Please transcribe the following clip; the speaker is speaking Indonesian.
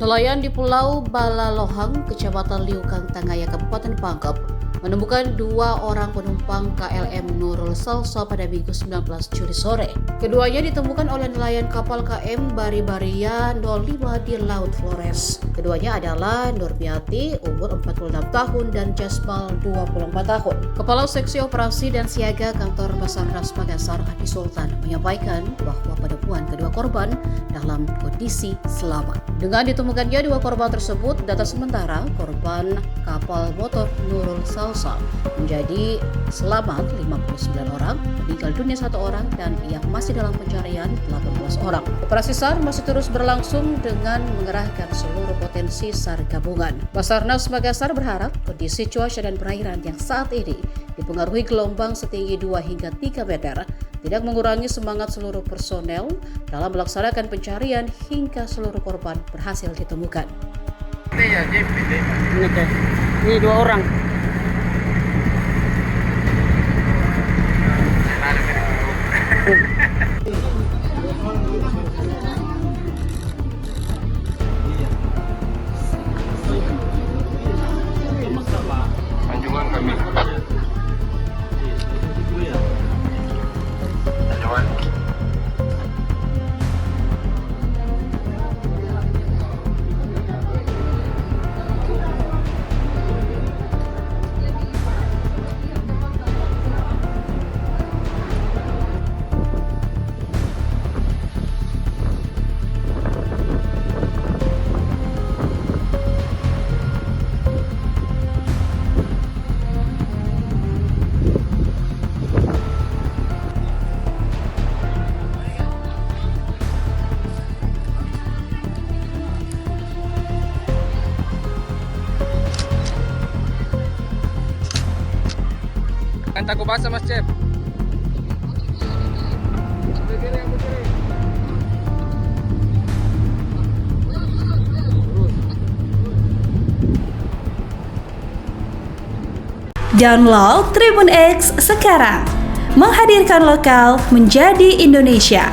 Nelayan di Pulau Balalohang, Kecamatan Liukang, Tangaya, Kabupaten Pangkep, menemukan 2 orang penumpang KLM Nurul Salsa pada Minggu 19 Juli sore. Keduanya ditemukan oleh nelayan kapal KM Baribaria 05 di Laut Flores. Keduanya adalah Nurmiati, umur 46 tahun, dan Jasmal, 24 tahun. Kepala Seksi Operasi dan Siaga Kantor Basarnas Makassar, Adi Sultan, menyampaikan bahwa penemuan kedua korban dalam kondisi selamat. Dengan ditemukannya 2 korban tersebut, data sementara korban kapal motor Nurul Salsa menjadi selamat 59 orang, meninggal dunia 1 orang, dan yang masih dalam pencarian 18 orang. Operasi SAR masih terus berlangsung dengan mengerahkan seluruh potensi SAR gabungan. Basarnas Makassar berharap kondisi cuaca dan perairan yang saat ini dipengaruhi gelombang setinggi 2 hingga 3 meter tidak mengurangi semangat seluruh personel dalam melaksanakan pencarian hingga seluruh korban berhasil ditemukan. Ini 2 orang. Anjungan kami. Kanta ko basa, Mas Chef. Download Tribun X sekarang, menghadirkan lokal menjadi Indonesia.